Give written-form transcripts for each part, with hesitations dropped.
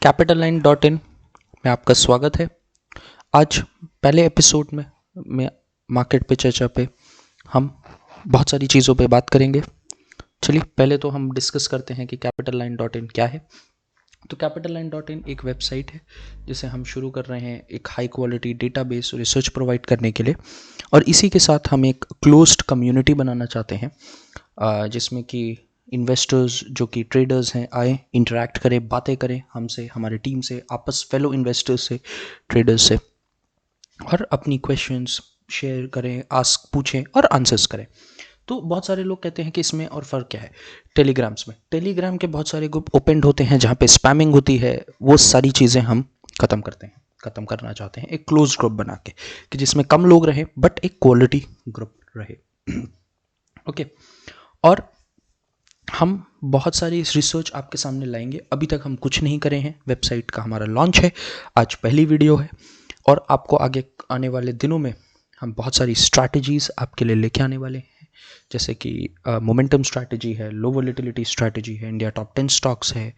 Capitalline.in में आपका स्वागत है। आज पहले एपिसोड में मार्केट पे चर्चा पे हम बहुत सारी चीज़ों पे बात करेंगे। चलिए पहले तो हम डिस्कस करते हैं कि Capitalline.in क्या है। तो Capitalline.in एक वेबसाइट है जिसे हम शुरू कर रहे हैं एक high quality database research provide करने के लिए, और इसी के साथ हम एक क्लोज्ड कम्युनिटी बनाना चाहते हैं जिसमें कि इन्वेस्टर्स जो कि ट्रेडर्स हैं आए, इंटरेक्ट करें, बातें करें हमसे, हमारी टीम से, आपस फेलो इन्वेस्टर्स से, ट्रेडर्स से, और अपनी क्वेश्चंस शेयर करें, आस्क पूछें और आंसर्स करें। तो बहुत सारे लोग कहते हैं कि इसमें और फ़र्क क्या है। टेलीग्राम के बहुत सारे ग्रुप ओपन होते हैं जहाँ पे स्पैमिंग होती है। वो सारी चीज़ें हम ख़त्म करना चाहते हैं एक क्लोज ग्रुप बना के, कि जिसमें कम लोग रहें बट एक क्वालिटी ग्रुप रहे। ओके और हम बहुत सारी रिसर्च आपके सामने लाएंगे। अभी तक हम कुछ नहीं करे हैं। वेबसाइट का हमारा लॉन्च है, आज पहली वीडियो है, और आपको आगे आने वाले दिनों में हम बहुत सारी स्ट्रैटेजीज़ आपके लिए लेके आने वाले हैं, जैसे कि मोमेंटम स्ट्रैटेजी है, लो वोलेटिलिटी स्ट्रैटेजी है, इंडिया टॉप 10 स्टॉक्स है,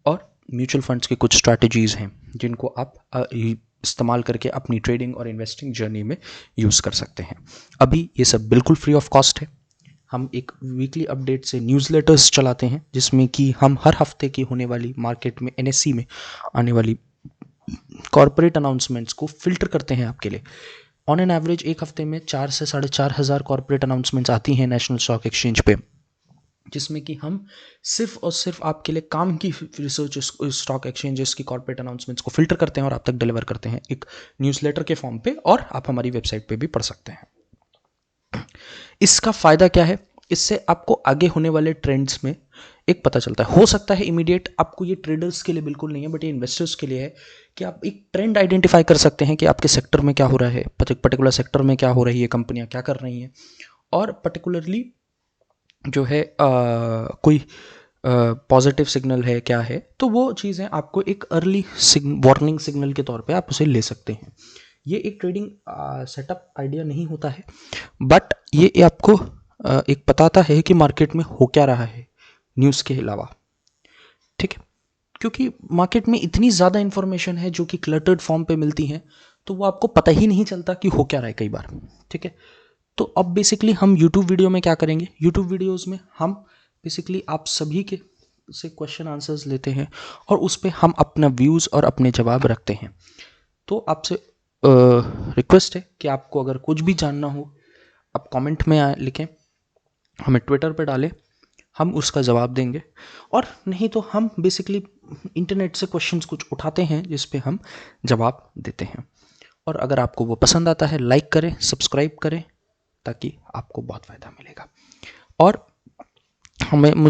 और म्यूचुअल फंड्स की कुछ स्ट्रैटेजीज़ हैं जिनको आप इस्तेमाल करके अपनी ट्रेडिंग और इन्वेस्टिंग जर्नी में यूज़ कर सकते हैं। अभी ये सब बिल्कुल फ्री ऑफ कॉस्ट है। हम एक वीकली अपडेट से न्यूज़लेटर्स चलाते हैं जिसमें कि हम हर हफ्ते की होने वाली मार्केट में NSE में आने वाली कॉर्पोरेट अनाउंसमेंट्स को फिल्टर करते हैं आपके लिए। ऑन एन एवरेज एक हफ्ते में 4 से 4,500 कॉर्पोरेट अनाउंसमेंट्स आती हैं नेशनल स्टॉक एक्सचेंज पे, जिसमें कि हम सिर्फ और सिर्फ आपके लिए काम की रिसर्च स्टॉक एक्सचेंजेस की कॉर्पोरेट अनाउंसमेंट्स को फिल्टर करते हैं और आप तक डिलीवर करते हैं एक न्यूज़लेटर के फॉर्म पे, और आप हमारी वेबसाइट पे भी पढ़ सकते हैं। इसका फ़ायदा क्या है? इससे आपको आगे होने वाले ट्रेंड्स में एक पता चलता है। हो सकता है इमीडिएट आपको, ये ट्रेडर्स के लिए बिल्कुल नहीं है बट ये इन्वेस्टर्स के लिए है, कि आप एक ट्रेंड आइडेंटिफाई कर सकते हैं कि आपके सेक्टर में क्या हो रहा है, पर्टिकुलर सेक्टर में क्या हो रही है, कंपनियां क्या कर रही हैं, और पर्टिकुलरली जो है कोई पॉजिटिव सिग्नल है क्या है, तो वो चीज़ें आपको एक अर्ली वार्निंग सिग्नल के तौर पे आप उसे ले सकते हैं। ये एक ट्रेडिंग सेटअप आइडिया नहीं होता है, बट ये आपको एक बताता है कि मार्केट में हो क्या रहा है न्यूज़ के अलावा। ठीक है, क्योंकि मार्केट में इतनी ज़्यादा इंफॉर्मेशन है जो कि क्लटर्ड फॉर्म पे मिलती हैं, तो वो आपको पता ही नहीं चलता कि हो क्या रहा है कई बार। ठीक है, तो अब बेसिकली हम यूट्यूब वीडियो में क्या करेंगे, यूट्यूब वीडियोज़ में हम बेसिकली आप सभी के से क्वेश्चन आंसर्स लेते हैं और उस पर हम अपना व्यूज़ और अपने जवाब रखते हैं। तो आपसे रिक्वेस्ट है कि आपको अगर कुछ भी जानना हो आप कमेंट में लिखें, हमें ट्विटर पे डालें, हम उसका जवाब देंगे, और नहीं तो हम बेसिकली इंटरनेट से क्वेश्चंस कुछ उठाते हैं जिस पे हम जवाब देते हैं। और अगर आपको वो पसंद आता है, लाइक करें, सब्सक्राइब करें, ताकि आपको बहुत फ़ायदा मिलेगा। और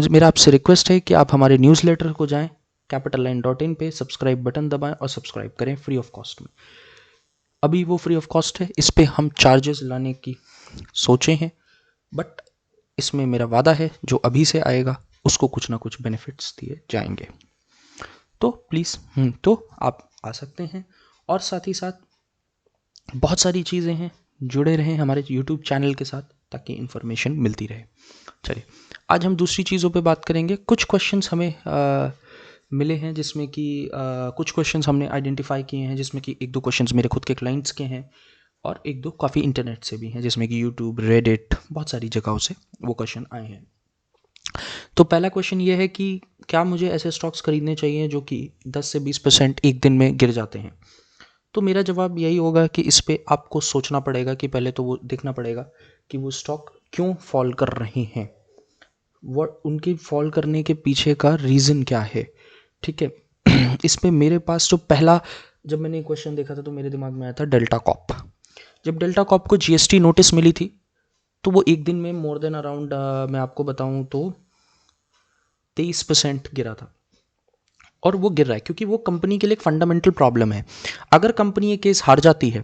मेरा आपसे रिक्वेस्ट है कि आप हमारे न्यूज़लेटर को जाएं, Capitalline.in पे सब्सक्राइब बटन दबाएं और सब्सक्राइब करें फ्री ऑफ कॉस्ट में। अभी वो फ्री ऑफ कॉस्ट है, इस पे हम चार्जेस लाने की सोचे हैं, बट इसमें मेरा वादा है जो अभी से आएगा उसको कुछ ना कुछ बेनिफिट्स दिए जाएंगे। तो प्लीज़ तो आप आ सकते हैं, और साथ ही साथ बहुत सारी चीज़ें हैं, जुड़े रहें हमारे YouTube चैनल के साथ ताकि इन्फॉर्मेशन मिलती रहे। चलिए आज हम दूसरी चीज़ों पे बात करेंगे। कुछ क्वेश्चंस हमें मिले हैं जिसमें कि कुछ क्वेश्चंस हमने आइडेंटिफाई किए हैं, जिसमें कि एक दो क्वेश्चंस मेरे खुद के क्लाइंट्स के हैं और एक दो काफ़ी इंटरनेट से भी हैं, जिसमें कि यूट्यूब, रेडिट, बहुत सारी जगहों से वो क्वेश्चन आए हैं। तो पहला क्वेश्चन ये है कि क्या मुझे ऐसे स्टॉक्स खरीदने चाहिए जो कि 10 से 20% एक दिन में गिर जाते हैं? तो मेरा जवाब यही होगा कि इस पे आपको सोचना पड़ेगा कि पहले तो वो देखना पड़ेगा कि वो स्टॉक क्यों फॉल कर रहे हैं, वो उनके फॉल करने के पीछे का रीज़न क्या है। ठीक है, इस पे मेरे पास जो पहला, जब मैंने क्वेश्चन देखा था तो मेरे दिमाग में आया था डेल्टा कॉप। जब डेल्टा कॉप को GST नोटिस मिली थी तो वो एक दिन में मोर देन अराउंड मैं आपको बताऊं तो 23% गिरा था, और वो गिर रहा है क्योंकि वो कंपनी के लिए एक फंडामेंटल प्रॉब्लम है। अगर कंपनी ये केस हार जाती है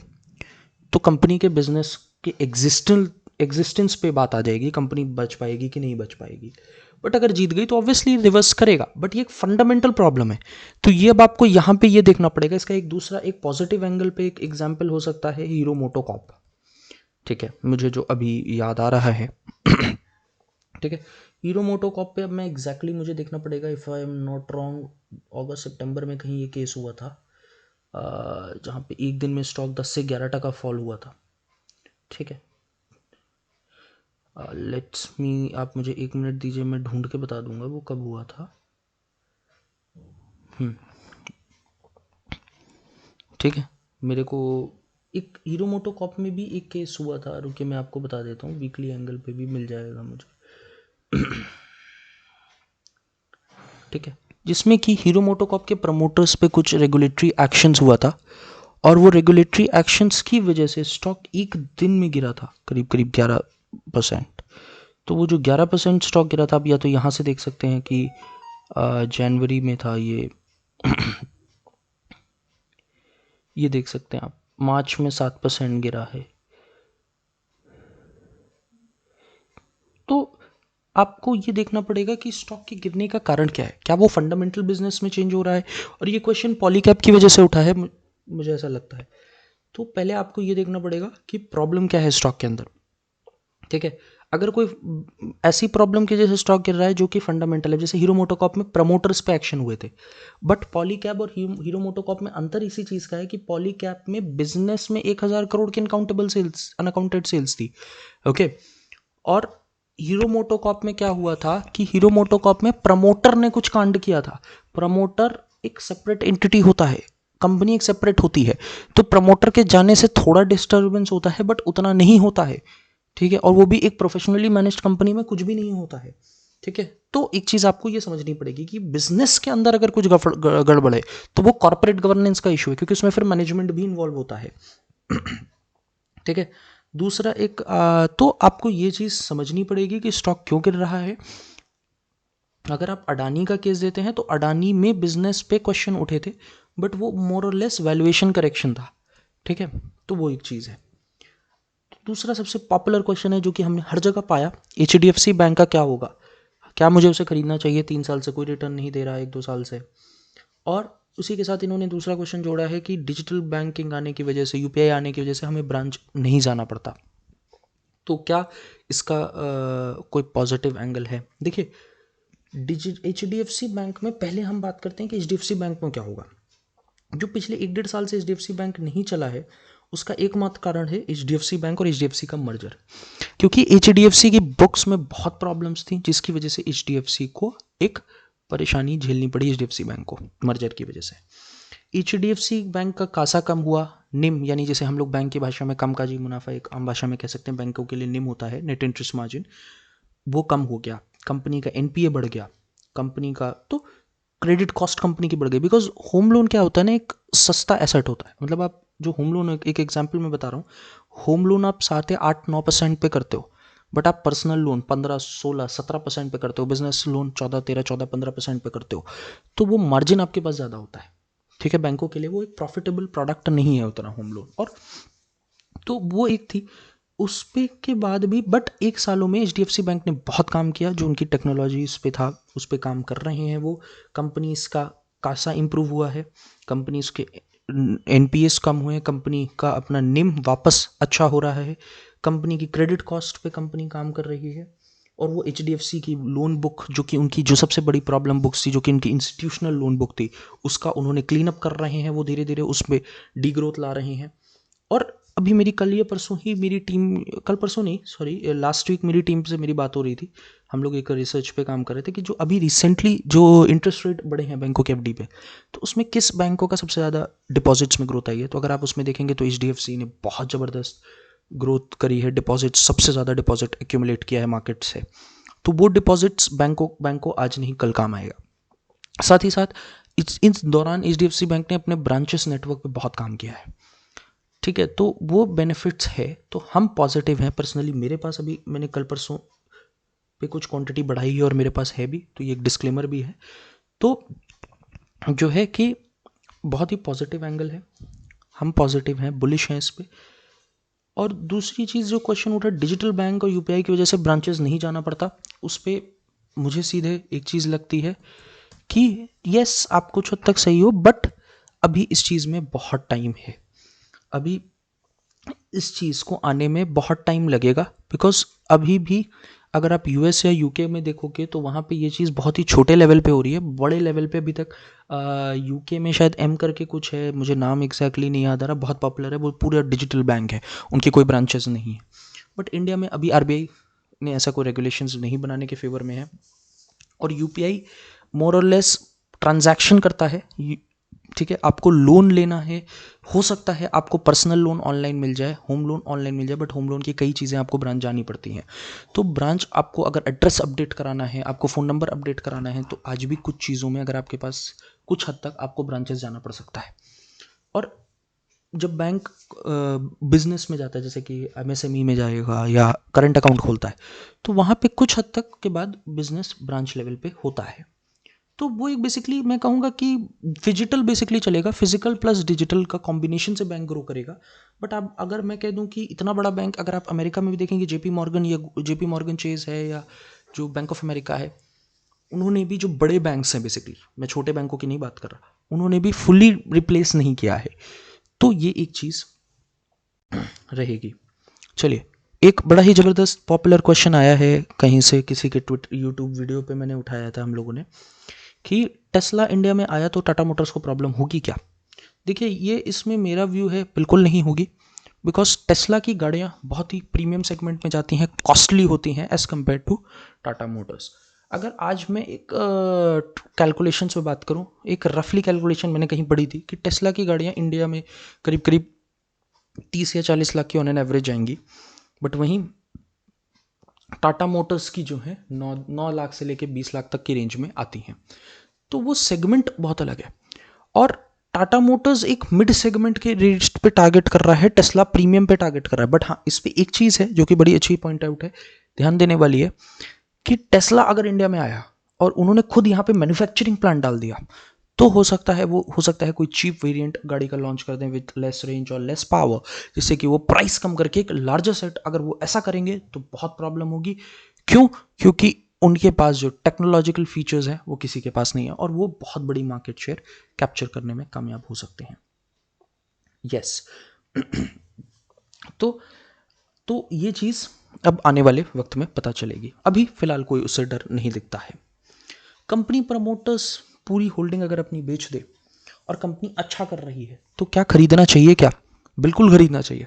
तो कंपनी के बिजनेस के एग्जिस्टेंस पे बात आ जाएगी, कंपनी बच पाएगी कि नहीं बच पाएगी। बट अगर जीत गई तो ऑब्वियसली रिवर्स करेगा, बट ये एक फंडामेंटल प्रॉब्लम है। तो ये अब आपको यहाँ पे ये देखना पड़ेगा। इसका एक दूसरा एक पॉजिटिव एंगल पे एक एग्जाम्पल हो सकता है हीरो मोटोकॉर्प। ठीक है, मुझे जो अभी याद आ रहा है ठीक है, हीरो मोटोकॉर्प पे अब मैं एग्जैक्टली मुझे देखना पड़ेगा, if I am not wrong अगस्त सितंबर में कहीं ये केस हुआ था, जहाँ पे एक दिन में स्टॉक 10 से 11% फॉल हुआ था। ठीक है, लेट्स मी, आप मुझे 1 मिनट दीजिए, मैं ढूंढ के बता दूंगा वो कब हुआ था। ठीक है, मेरे को एक हीरो मोटोकॉर्प में भी एक केस हुआ था, रुकिए मैं आपको बता देता हूँ, वीकली एंगल पे भी मिल जाएगा मुझे। ठीक है, जिसमें कि हीरो मोटोकॉर्प के प्रमोटर्स पे कुछ रेगुलेटरी एक्शंस हुआ था, और वो रेगुलेटरी एक्शंस की वजह से स्टॉक एक दिन में गिरा था करीब करीब 11%। तो वो जो 11% स्टॉक गिरा था, आप या तो यहाँ से देख सकते हैं कि जनवरी में था ये देख सकते हैं आप, मार्च में 7% गिरा है। तो आपको ये देखना पड़ेगा कि स्टॉक के गिरने का कारण क्या है, क्या वो फंडामेंटल बिजनेस में चेंज हो रहा है, और ये क्वेश्चन पॉलीकैप की वजह से उठा है, मुझे ऐसा लगता है। तो पहले आपको ये देखना पड़ेगा कि प्रॉब्लम क्या है स्टॉक के अंदर। ठीक है, अगर कोई ऐसी प्रॉब्लम की वजह से स्टॉक गिर रहा है जो कि फंडामेंटल है, जैसे हीरो मोटोकॉर्प में प्रमोटर्स पे एक्शन हुए थे, बट पॉलीकैब और हीरो मोटोकॉर्प में अंतर इसी चीज़ का है कि पॉलीकैब में बिजनेस में 1,000 करोड़ की अनकाउंटेबल सेल्स, अनअकाउंटेड सेल्स थी। ओके, और हीरो मोटोकॉर्प में क्या हुआ था कि हीरो मोटोकॉर्प में प्रमोटर ने कुछ कांड किया था। प्रमोटर एक सेपरेट एंटिटी होता है, कंपनी एक सेपरेट होती है, तो प्रमोटर के जाने से थोड़ा डिस्टर्बेंस होता है, बट उतना नहीं होता है। ठीक है, और वो भी एक प्रोफेशनली मैनेज्ड कंपनी में कुछ भी नहीं होता है। ठीक है, तो एक चीज़ आपको ये समझनी पड़ेगी कि बिजनेस के अंदर अगर कुछ गड़बड़ है तो वो कॉर्पोरेट गवर्नेंस का इशू है, क्योंकि उसमें फिर मैनेजमेंट भी इन्वॉल्व होता है। ठीक है, दूसरा एक तो आपको ये चीज़ समझनी पड़ेगी कि स्टॉक क्यों गिर रहा है। अगर आप अडानी का केस देते हैं तो अडानी में बिजनेस पे क्वेश्चन उठे थे, बट वो मोर और लेस वैल्यूएशन करेक्शन था। ठीक है, तो वो एक चीज़ है। दूसरा सबसे पॉपुलर क्वेश्चन है जो कि हमने हर जगह पाया, HDFC बैंक का क्या होगा, क्या मुझे उसे खरीदना चाहिए, 3 साल से कोई रिटर्न नहीं दे रहा है, 1-2 साल से। और उसी के साथ इन्होंने दूसरा क्वेश्चन जोड़ा है कि डिजिटल बैंकिंग आने की वजह से, UPI आने की वजह से हमें ब्रांच नहीं जाना पड़ता। तो क्या इसका कोई पॉजिटिव एंगल है। देखिए, HDFC बैंक में पहले हम बात करते हैं कि HDFC बैंक में क्या होगा। जो पिछले 1-1.5 साल से HDFC बैंक नहीं चला है, उसका एकमात्र कारण है HDFC बैंक और HDFC का मर्जर। क्योंकि HDFC की बुक्स में बहुत प्रॉब्लम्स थी, जिसकी वजह से HDFC को एक परेशानी झेलनी पड़ी, HDFC बैंक को मर्जर की वजह से। HDFC बैंक का कासा कम हुआ, निम यानी जैसे हम लोग बैंक की भाषा में कम काजी मुनाफा, एक आम भाषा में कह सकते हैं, बैंकों के लिए निम होता है, नेट इंटरेस्ट मार्जिन, वो कम हो गया। कंपनी का NPA बढ़ गया, कंपनी का तो क्रेडिट कॉस्ट कंपनी की बढ़ गई। बिकॉज होम लोन क्या होता है ना, एक सस्ता एसेट होता है। मतलब आप जो होम लोन, एक एग्जाम्पल मैं बता रहा हूँ, होम लोन आप 7 या 8-9% पे करते हो, बट आप पर्सनल लोन 15-16-17% पे करते हो, बिजनेस लोन 14-13-14-15% पे करते हो, तो वो मार्जिन आपके पास ज़्यादा होता है। ठीक है, बैंकों के लिए वो एक प्रॉफिटेबल प्रोडक्ट नहीं है उतना होम लोन। और तो वो एक थी, उस पे के बाद भी, बट 1 सालों में HDFC बैंक ने बहुत काम किया, जो उनकी टेक्नोलॉजी इस पे था उस पे काम कर रहे हैं वो। कंपनीज का कासा इम्प्रूव हुआ है, कंपनीज के NPS कम हुए, कंपनी का अपना निम वापस अच्छा हो रहा है, कंपनी की क्रेडिट कॉस्ट पे कंपनी काम कर रही है। और वो HDFC की लोन बुक, जो कि उनकी जो सबसे बड़ी प्रॉब्लम बुक्स थी, जो कि उनकी इंस्टीट्यूशनल लोन बुक थी, उसका उन्होंने क्लीन अप कर रहे हैं, वो धीरे धीरे उसमें डीग्रोथ ला रहे हैं। और अभी मेरी कल या परसों ही मेरी टीम, कल परसों नहीं सॉरी, लास्ट वीक मेरी टीम से मेरी बात हो रही थी। हम लोग एक रिसर्च पे काम कर रहे थे कि जो अभी रिसेंटली जो इंटरेस्ट रेट बढ़े हैं बैंकों के FD पे, तो उसमें किस बैंकों का सबसे ज़्यादा डिपॉजिट्स में ग्रोथ आई है। तो अगर आप उसमें देखेंगे तो HDFC ने बहुत ज़बरदस्त ग्रोथ करी है, डिपॉजिट सबसे ज़्यादा डिपॉजिट एक्यूमुलेट किया है मार्केट से। तो वो डिपॉजिट्स बैंक को आज नहीं कल काम आएगा। साथ ही साथ इस दौरान HDFC बैंक ने अपने ब्रांचेस नेटवर्क पे बहुत काम किया है। ठीक है, तो वो बेनिफिट्स है, तो हम पॉजिटिव हैं। पर्सनली मेरे पास अभी, मैंने कल परसों पे कुछ क्वांटिटी बढ़ाई है और मेरे पास है भी, तो ये एक डिस्क्लेमर भी है। तो जो है कि बहुत ही पॉजिटिव एंगल है, हम पॉजिटिव हैं, बुलिश हैं इस पे। और दूसरी चीज़ जो क्वेश्चन उठा, डिजिटल बैंक और UPI की वजह से ब्रांचेस नहीं जाना पड़ता, उस पर मुझे सीधे एक चीज़ लगती है कि यस, आप कुछ हद तक सही हो, बट अभी इस चीज़ में बहुत टाइम है, अभी इस चीज़ को आने में बहुत टाइम लगेगा। बिकॉज अभी भी अगर आप यूएस या यूके में देखोगे तो वहाँ पे ये चीज़ बहुत ही छोटे लेवल पे हो रही है। बड़े लेवल पे अभी तक यूके में शायद एम करके कुछ है, मुझे नाम एग्जैक्टली नहीं याद आ रहा, बहुत पॉपुलर है, वो पूरा डिजिटल बैंक है, उनकी कोई ब्रांचेस नहीं है। बट इंडिया में अभी आरबीआई ने ऐसा कोई रेगुलेशंस नहीं बनाने के फेवर में है। और यूपीआई मोर और लेस ट्रांजैक्शन करता है, ठीक है। आपको लोन लेना है, हो सकता है आपको पर्सनल लोन ऑनलाइन मिल जाए, होम लोन ऑनलाइन मिल जाए, बट होम लोन की कई चीज़ें आपको ब्रांच जानी पड़ती हैं। तो ब्रांच आपको अगर एड्रेस अपडेट कराना है, आपको फ़ोन नंबर अपडेट कराना है, तो आज भी कुछ चीज़ों में अगर आपके पास कुछ हद तक आपको ब्रांचेस जाना पड़ सकता है। और जब बैंक बिजनेस में जाता है, जैसे कि एमएसएमई में जाएगा या करंट अकाउंट खोलता है, तो वहाँ पे कुछ हद तक के बाद बिजनेस ब्रांच लेवल पे होता है। तो वो एक बेसिकली मैं कहूँगा कि डिजिटल बेसिकली चलेगा, फिजिकल प्लस डिजिटल का कॉम्बिनेशन से बैंक ग्रो करेगा। बट अब अगर मैं कह दूँ कि इतना बड़ा बैंक, अगर आप अमेरिका में भी देखेंगे, जेपी मॉर्गन या जेपी मॉर्गन चेज है या जो बैंक ऑफ अमेरिका है, उन्होंने भी जो बड़े बैंक्स हैं, बेसिकली मैं छोटे बैंकों की नहीं बात कर रहा, उन्होंने भी फुली रिप्लेस नहीं किया है। तो ये एक चीज़ रहेगी। चलिए, एक बड़ा ही ज़बरदस्त पॉपुलर क्वेश्चन आया है कहीं से, किसी के ट्विटर यूट्यूब वीडियो पे मैंने उठाया था हम लोगों ने, कि टेस्ला इंडिया में आया तो टाटा मोटर्स को प्रॉब्लम होगी क्या। देखिए, ये इसमें मेरा व्यू है बिल्कुल नहीं होगी, बिकॉज टेस्ला की गाड़ियाँ बहुत ही प्रीमियम सेगमेंट में जाती हैं, कॉस्टली होती हैं as compare to Tata Motors. अगर आज मैं एक कैलकुलेशन पे बात करूं, एक रफली कैलकुलेशन मैंने कहीं पढ़ी थी कि टेस्ला की गाड़ियां इंडिया में करीब करीब 30 या 40 लाख की ऑन एन एवरेज आएंगी, बट वहीं टाटा मोटर्स की जो है 9 लाख से लेके 20 लाख तक की रेंज में आती हैं। तो वो सेगमेंट बहुत अलग है। और टाटा मोटर्स एक मिड सेगमेंट के रेंज पे टारगेट कर रहा है, टेस्ला प्रीमियम पे टारगेट कर रहा है। बट हाँ, इस पे एक चीज़ है जो कि बड़ी अच्छी पॉइंट आउट है, ध्यान देने वाली है, कि टेस्ला अगर इंडिया में आया और उन्होंने खुद यहाँ पे मैन्युफैक्चरिंग प्लांट डाल दिया, तो हो सकता है कोई चीप वेरिएंट गाड़ी का लॉन्च कर दें विद लेस रेंज और लेस पावर, जिससे कि वो प्राइस कम करके एक लार्जर सेट, अगर वो ऐसा करेंगे तो बहुत प्रॉब्लम होगी। क्यों? क्योंकि उनके पास जो टेक्नोलॉजिकल फीचर्स हैं वो किसी के पास नहीं है, और वो बहुत बड़ी मार्केट शेयर कैप्चर करने में कामयाब हो सकते हैं। यस। तो ये चीज़ अब आने वाले वक्त में पता चलेगी, अभी फिलहाल कोई उससे डर नहीं दिखता है। कंपनी प्रमोटर्स पूरी होल्डिंग अगर अपनी बेच दे और कंपनी अच्छा कर रही है, तो क्या खरीदना चाहिए? क्या बिल्कुल खरीदना चाहिए।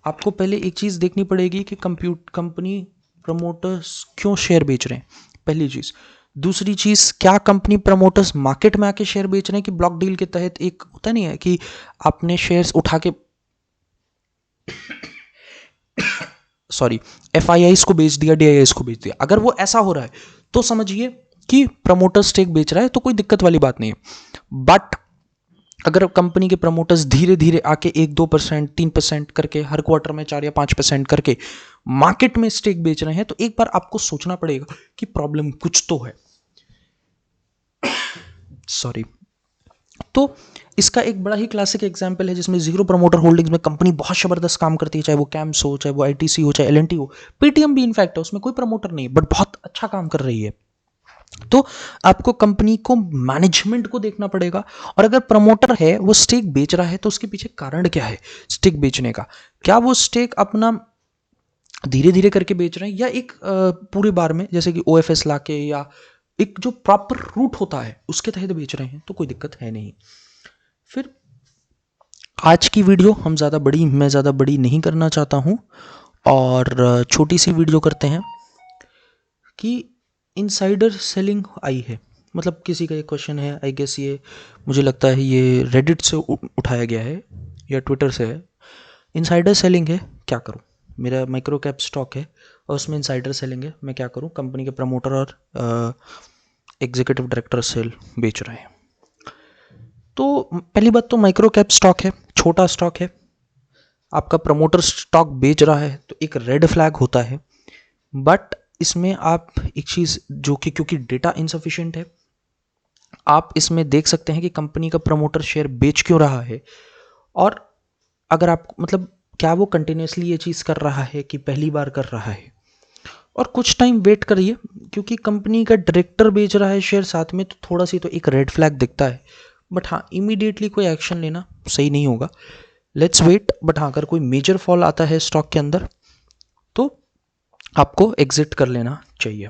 आपको पहले एक चीज़ देखनी पड़ेगी कि कंपनी प्रमोटर्स क्यों शेयर बेच रहे हैं, पहली चीज़। दूसरी चीज़, क्या कंपनी प्रमोटर्स मार्केट में आके शेयर बेच रहे हैं कि ब्लॉक डील के तहत, एक होता नहीं है कि आपने शेयर्स उठा के एफआईआईस को बेच दिया, डीआईआईस को बेच दिया। अगर वो ऐसा हो रहा है तो समझिए कि प्रमोटर स्टेक बेच रहा है, तो कोई दिक्कत वाली बात नहीं है। बट अगर कंपनी के प्रमोटर्स धीरे धीरे आके 1-2%, 3% करके हर क्वार्टर में 4 या 5% करके मार्केट में स्टेक बेच रहे हैं, तो एक बार आपको सोचना पड़ेगा कि प्रॉब्लम कुछ तो है। सॉरी। तो इसका एक बड़ा ही क्लासिक एग्जांपल है जिसमें जीरो प्रमोटर होल्डिंग्स में कंपनी बहुत जबरदस्त काम करती है, चाहे वो कैम्स हो, चाहे वो आईटीसी हो, चाहे एलएनटी हो, पेटीएम भी इनफैक्ट है, उसमें कोई प्रमोटर नहीं है बट बहुत अच्छा काम कर रही है। तो आपको कंपनी को, मैनेजमेंट को देखना पड़ेगा। और अगर प्रमोटर है वो स्टेक बेच रहा है तो उसके पीछे कारण क्या है स्टेक बेचने का। क्या वो स्टेक अपना धीरे धीरे करके बेच रहे हैं, या एक पूरे बार में, जैसे कि ओएफएस लाके, या एक जो प्रॉपर रूट होता है उसके तहत बेच रहे हैं, तो कोई दिक्कत है नहीं। फिर आज की वीडियो मैं ज़्यादा बड़ी नहीं करना चाहता हूँ, और छोटी सी वीडियो करते हैं कि इनसाइडर सेलिंग आई है। मतलब किसी का ये क्वेश्चन है, आई गेस ये मुझे लगता है ये रेडिट से उठाया गया है या ट्विटर से है। इनसाइडर सेलिंग है, क्या करूँ? मेरा माइक्रो कैप स्टॉक है और उसमें इनसाइडर सेलिंग है, मैं क्या करूँ? कंपनी के प्रमोटर और एग्जीक्यूटिव डायरेक्टर सेल बेच रहे हैं। तो पहली बात तो माइक्रो कैप स्टॉक है, छोटा स्टॉक है, आपका प्रमोटर स्टॉक बेच रहा है तो एक रेड फ्लैग होता है। बट इसमें आप एक चीज़ जो कि, क्योंकि डेटा इनसफिशिएंट है, आप इसमें देख सकते हैं कि कंपनी का प्रमोटर शेयर बेच क्यों रहा है, और अगर आप मतलब क्या वो कंटिन्यूसली ये चीज़ कर रहा है कि पहली बार कर रहा है। और कुछ टाइम वेट करिए, क्योंकि कंपनी का डायरेक्टर बेच रहा है शेयर साथ में, तो थोड़ा सी तो एक रेड फ्लैग दिखता है। बट हाँ, इमीडिएटली कोई एक्शन लेना सही नहीं होगा, लेट्स वेट। बट हाँ, अगर कोई मेजर फॉल आता है स्टॉक के अंदर, तो आपको एग्जिट कर लेना चाहिए,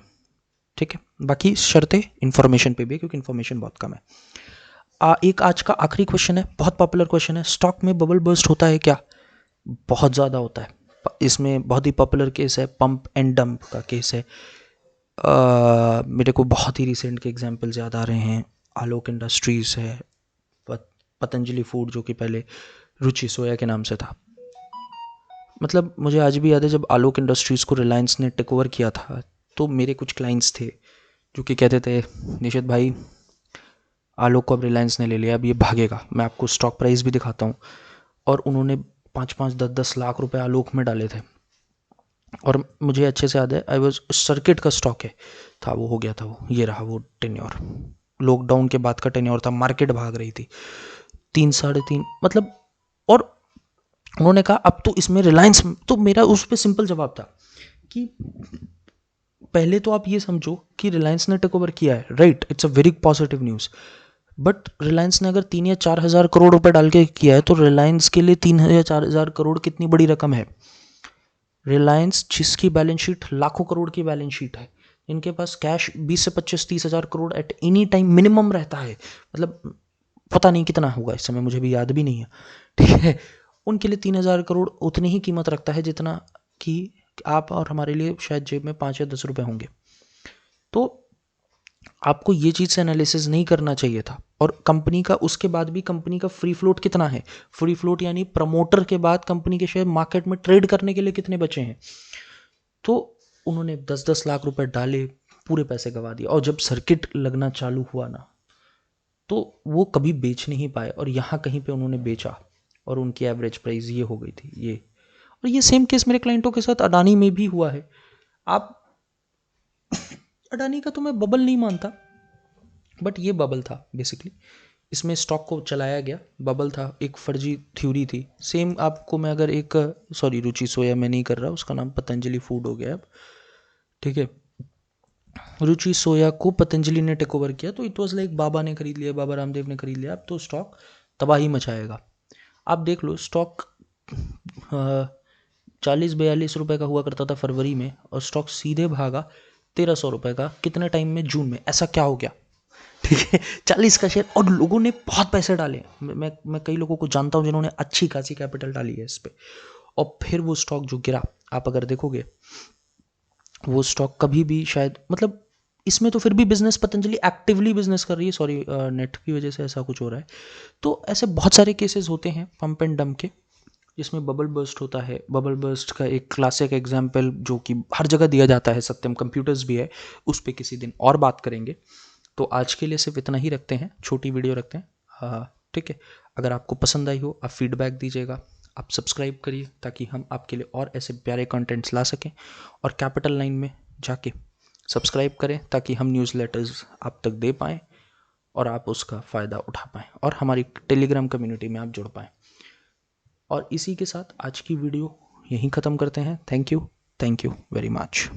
ठीक है। बाकी शर्तें इन्फॉर्मेशन पे भी है, क्योंकि इन्फॉर्मेशन बहुत कम है। एक आज का आखिरी क्वेश्चन है, बहुत पॉपुलर क्वेश्चन है, स्टॉक में बबल बर्स्ट होता है क्या? बहुत ज़्यादा होता है। इसमें बहुत ही पॉपुलर केस है पंप एंड डंप का केस है। मेरे को बहुत ही रिसेंट के एग्जांपल्स याद आ रहे हैं। आलोक इंडस्ट्रीज़ है, पतंजलि फूड जो कि पहले रुचि सोया के नाम से था। मतलब मुझे आज भी याद है जब आलोक इंडस्ट्रीज़ को रिलायंस ने टेक ओवर किया था, तो मेरे कुछ क्लाइंट्स थे जो कि कहते थे, निशित भाई आलोक को अब रिलायंस ने ले लिया, अब ये भागेगा, मैं आपको स्टॉक प्राइस भी दिखाता हूँ। और उन्होंने 5-5, 10-10 लाख रुपए आलोक में डाले थे। और मुझे अच्छे से याद है, आई वॉज सर्किट का स्टॉक है था, वो हो गया था, वो ये रहा वो टेन्योर, लॉकडाउन के बाद का टेन्योर था, मार्केट भाग रही थी 3-3.5 मतलब। और उन्होंने कहा अब तो इसमें रिलायंस, तो मेरा उस पर सिंपल जवाब था कि पहले तो आप ये समझो कि रिलायंस ने टेक ओवर किया है, right, it's a very positive news. But Reliance ने अगर 3 या 4 हज़ार करोड़ रुपए डाल के किया है, तो रिलायंस के लिए 3 या 4 हज़ार करोड़ कितनी बड़ी रकम है? रिलायंस जिसकी बैलेंस शीट लाखों करोड़ की बैलेंस शीट है, इनके पास कैश 20 से 25-30 हज़ार crore at any time minimum रहता है। मतलब पता नहीं कितना होगा इस समय, मुझे भी याद भी नहीं है, ठीक है। उनके लिए 3 हज़ार करोड़ उतनी ही कीमत रखता है जितना कि आप और हमारे लिए शायद जेब में 5 या 10 रुपए होंगे। तो आपको ये चीज़ से एनालिसिस नहीं करना चाहिए था। और कंपनी का उसके बाद भी कंपनी का फ्री फ्लोट कितना है? फ्री फ्लोट यानी प्रमोटर के बाद कंपनी के शेयर मार्केट में ट्रेड करने के लिए कितने बचे हैं? तो उन्होंने 10-10 लाख रुपए डाले, पूरे पैसे गंवा दिए। और जब सर्किट लगना चालू हुआ ना, तो वो कभी बेच नहीं पाए, और यहाँ कहीं पे उन्होंने बेचा और उनकी एवरेज प्राइस ये हो गई थी ये। और ये सेम केस मेरे क्लाइंटों के साथ अडानी में भी हुआ है। आप अडानी का तो मैं बबल नहीं मानता, बट ये बबल था बेसिकली। इसमें स्टॉक को चलाया गया, बबल था, एक फर्जी थ्योरी थी। सेम आपको मैं अगर एक, सॉरी रुचि सोया मैं नहीं कर रहा, उसका नाम पतंजलि फूड हो गया अब, ठीक है। रुचि सोया को पतंजलि ने टेक ओवर किया, तो इट वॉज लाइक बाबा ने खरीद लिया, बाबा रामदेव ने खरीद लिया, अब तो स्टॉक तबाही मचाएगा। आप देख लो, स्टॉक 40-42 रुपए का हुआ करता था फरवरी में, और स्टॉक सीधे भागा 1300 रुपए का कितने टाइम में? जून में। ऐसा क्या हो गया? ठीक है, 40 का शेयर, और लोगों ने बहुत पैसे डाले। मैं कई लोगों को जानता हूँ जिन्होंने अच्छी खासी कैपिटल डाली है इस पे, और फिर वो स्टॉक जो गिरा, आप अगर देखोगे वो स्टॉक कभी भी शायद, मतलब इसमें तो फिर भी बिजनेस, पतंजलि एक्टिवली बिजनेस कर रही है, सॉरी नेट की वजह से ऐसा कुछ हो रहा है। तो ऐसे बहुत सारे केसेस होते हैं पंप एंड डंप के, जिसमें बबल बर्स्ट होता है। बबल बर्स्ट का एक क्लासिक एग्जाम्पल जो कि हर जगह दिया जाता है, सत्यम कंप्यूटर्स भी है, उस पर किसी दिन और बात करेंगे। तो आज के लिए सिर्फ इतना ही रखते हैं, छोटी वीडियो रखते हैं, हाँ ठीक है। अगर आपको पसंद आई हो, आप फीडबैक दीजिएगा, आप सब्सक्राइब करिए, ताकि हम आपके लिए और ऐसे प्यारे कंटेंट्स ला सकें। और कैपिटल लाइन में जाके सब्सक्राइब करें, ताकि हम न्यूज़लेटर्स आप तक दे पाएँ और आप उसका फ़ायदा उठा पाएँ, और हमारी टेलीग्राम कम्युनिटी में आप जुड़ पाएँ। और इसी के साथ आज की वीडियो यहीं ख़त्म करते हैं। Thank you very much.